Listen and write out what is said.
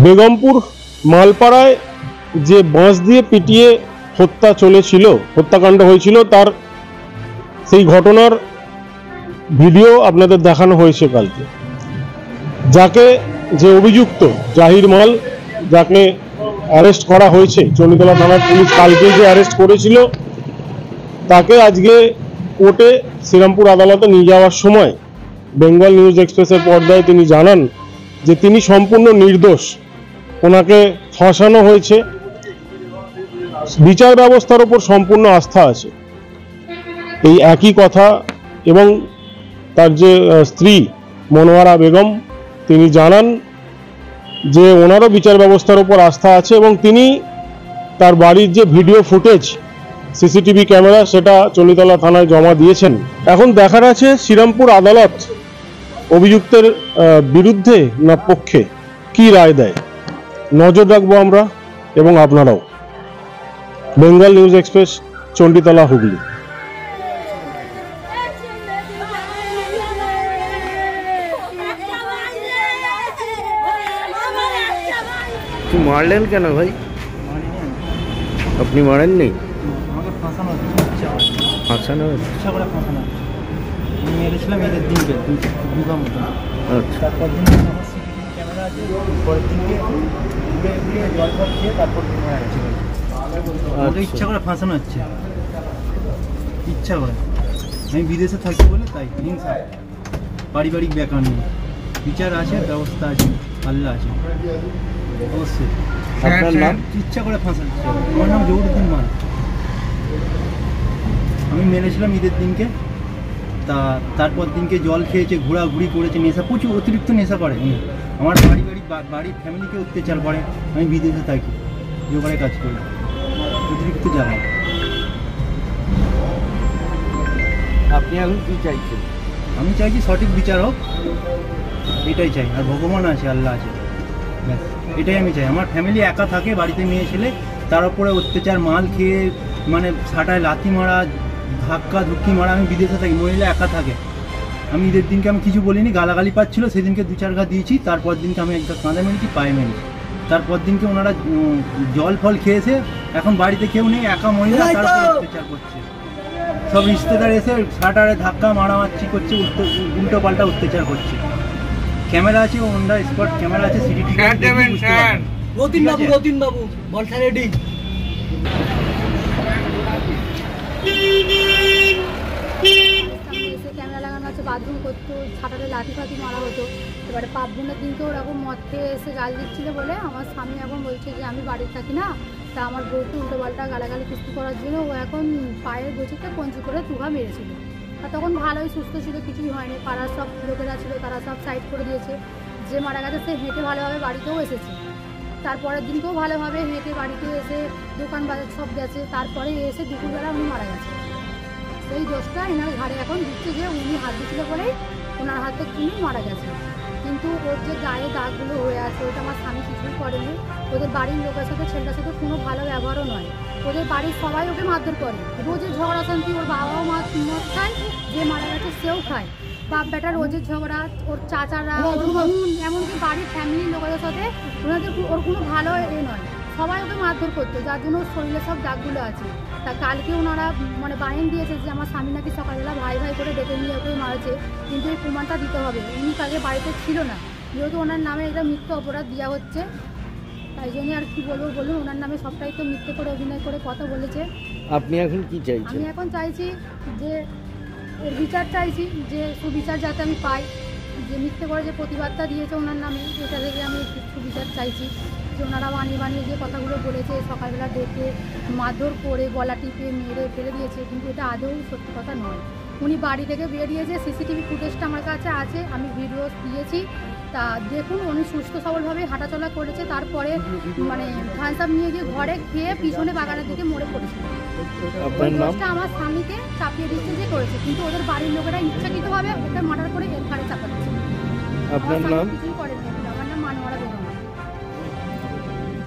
বেগমপুর মালপাড়ায় যে বাঁশ দিয়ে পিটিয়ে হত্যাকাণ্ড হয়েছিল তার সেই ঘটনার ভিডিও আপনাদের দেখানো হয়েছে কালকে। যাকে যে অভিযুক্ত জাহির মাল, যাকে অ্যারেস্ট করা হয়েছে, চণ্ডীতলা থানার পুলিশ কালকে যে অ্যারেস্ট করেছিল, তাকে আজকে কোর্টে শ্রীরামপুর আদালতে নিয়ে যাওয়ার সময় বেঙ্গল নিউজ এক্সপ্রেসের পর্দায় তিনি জানান যে তিনি সম্পূর্ণ নির্দোষ, ওনাকে ফাঁসানো হয়েছে, বিচার ব্যবস্থার উপর সম্পূর্ণ আস্থা আছে। এই একই কথা এবং তার যে স্ত্রী মনোয়ারা বেগম, তিনি জানান যে ওনারও বিচার ব্যবস্থার উপর আস্থা আছে এবং তিনি তার বাড়ির যে ভিডিও ফুটেজ, সিসিটিভি ক্যামেরা, সেটা চণ্ডীতলা থানায় জমা দিয়েছেন। এখন দেখার আছে শ্রীরামপুর আদালত অভিযুক্তের বিরুদ্ধে না পক্ষে কি রায় দেয়। নজর রাখবো আমরা এবং আপনারাও। Bengal news express, Chanditala, Hooghly. মারলেন কেন ভাই? আপনি মারেননি? ফাঁসানো ইচ্ছা করে ফাঁসানো। আমি মেরেছিলাম ঈদের দিনকে দুর্গা মতো। আচ্ছা, তারপর দিন আমার সিসিটিভি ক্যামেরা আছে, পরের দিনকে ঘুরে ঘুরে জল ফল খেয়ে তারপর দিন মারা গেছে। আমাকে ইচ্ছা করে ফাঁসানো হচ্ছে, ইচ্ছা করে। আমি বিদেশে থাকি বলে তাই হিংসা, পারিবারিক ব্যাপার নেই, বিচার আছে, ব্যবস্থা আছে, আল্লাহ আছে অবশ্যই। আপনার নাম? ইচ্ছা করে ফাঁসাচ্ছে। আমার নাম জহুরুদ্দিন মাল। আমি মেরেছিলাম ঈদের দিনকে, তারপর দিনকে জল খেয়েছে, ঘোরাঘুরি করেছে, নেশা, প্রচুর অতিরিক্ত নেশা করে। আমার বাড়ির ফ্যামিলিকে অত্যাচার করে। আমি বিদেশে থাকি, জোগাড়ে কাজ করি, অতিরিক্ত জ্বালা। আপনি এখন কী চাইছেন? আমি চাইছি সঠিক বিচার হোক, এটাই চাই। আর ভগবান আছে, আল্লাহ আছে, এটাই আমি চাই। আমার ফ্যামিলি একা থাকে, বাড়িতে মেয়ে ছেলে, তার উপরে অত্যাচার, মাল খেয়ে মানে ছাটায় লাথি মারা, ধাক্কা ধুক্কি মারা। আমি বিদেশে থাকি, মহিলা একা থাকে। আমি ঈদের দিনকে আমি কিছু বলিনি, গালাগালি পাচ্ছিল, সেদিনকে 2-4 ঘা দিয়েছি। তারপর দিনকে আমি একটা কাঁধে মেরেছি, পায়ে মেরেছি। তারপর দিনকে ওনারা জল ফল খেয়েছে, এখন বাড়িতে কেউ নেই, একা মহিলা, তার উপর অত্যাচার করছে। সব রিশতেদার এসে ছাটারে ধাক্কা মারামারি করছে, উল্টো পাল্টা অত্যাচার করছে। ক্যামেরা আছে, অনডা স্পট ক্যামেরা আছে, সিসিটিভি রতিন বাবু বলটা রেডি। ক্যামেরা লাগানো আছে, বাথরুম করতো, ছাটারে লাঠি ফাঠি মারা হতো। এবারে পাঁচজনের দিনকে ওরকম মদ খেয়ে এসে গাল দিচ্ছিল বলে আমার স্বামী এখন বলছে যে আমি বাড়িতে থাকি না, তা আমার বউকে উল্টো পাল্টা গালাগালি কুস্তি করার জন্য ও এখন পায়ের গোছিতে কঞ্চি করে দুঘা মেরেছিল। আর তখন ভালোই সুস্থ ছিল, কিছুই হয়নি। পাড়ার সব লোকেরা ছিল, তারা সব সাইড করে দিয়েছে। যে মারা গেছে সে হেঁটে ভালোভাবে বাড়িতেও এসেছে, তারপরের দিনকেও ভালোভাবে হেঁটে বাড়িতে এসে দোকান বাজার সব গেছে। তারপরে এসে দুপুরবেলা উনি মারা গেছে। সেই দোষটা এনার ঘাড়ে এখন দিচ্ছে যে উনি হাত দিচ্ছিল বলেই ওনার হাতে কিনে মারা গেছে। কিন্তু ওর যে গায়ে দাগগুলো হয়ে আছে, ওটা আমার স্বামী কিছুই করেনি। ওদের বাড়ির লোকের সাথে, ছেলেটার সাথে কোনো ভালো ব্যবহারও নয়। ওদের বাড়ির সবাই ওকে মারধর করে, রোজের ঝগড়া শান্তি। ওর বাবাও মদ খায়, যে মারা গেছে সেও খায়। বাপ বেটা রোজের ঝগড়া, ওর চাচারা, এমনকি বাড়ির ফ্যামিলির লোকেদের সাথে ওনাদের ওর কোনো ভালো নয়। সবাই ওকে মারধর করতো, যার জন্য ওর শরীরে সব দাগগুলো আছে। তা কালকে ওনারা মানে বাহিনী দিয়েছে যে আমার স্বামী নাকি সকালবেলা ভাই ভাই করে ডেকে নিয়ে ওকে মারেছে, কিন্তু এই প্রমাণটা দিতে হবে। উনি কালকে বাড়িতে ছিল না, যেহেতু ওনার নামে এটা মিথ্যে অপরাধ দেওয়া হচ্ছে, তাই জন্য আর কি বলবো বলুন। ওনার নামে সবটাই তো মিথ্যে করে অভিনয় করে কথা বলেছে। আপনি এখন কি চাইছেন? আমি এখন চাইছি যে এর বিচার চাইছি, যে সুবিচার যাতে আমি পাই। যে মিথ্যে করে যে প্রতিবাদটা দিয়েছে ওনার নামে, এটা থেকে আমি সুবিচার চাইছি। যে ওনারা বানিয়ে যে কথাগুলো বলেছে, সকালবেলা ডেকে মারধর করে গলা টিপে মেরে ফেলে দিয়েছে, কিন্তু এটা আদৌ সত্যি কথা নয়। উনি বাড়ি থেকে বেরিয়েছে, সিসিটিভি ফুটেজটা আমার কাছে আছে, আমি ভিডিও দিয়েছি। তা দেখুন, উনি সুস্থ সবলভাবে হাঁটাচলা করেছে। তারপরে মানে থামস আপ নিয়ে গিয়ে ঘরে খেয়ে পিছনে বাগানের দিকে মরে পড়েছিল। আমার স্বামীকে চাপিয়ে দিচ্ছে যে করেছে, কিন্তু ওদের বাড়ির লোকেরা ইচ্ছাকৃতভাবে ওকে মার্ডার করে এর ঘাড়ে চাপাচ্ছে। আপনার নাম? কিছুই করে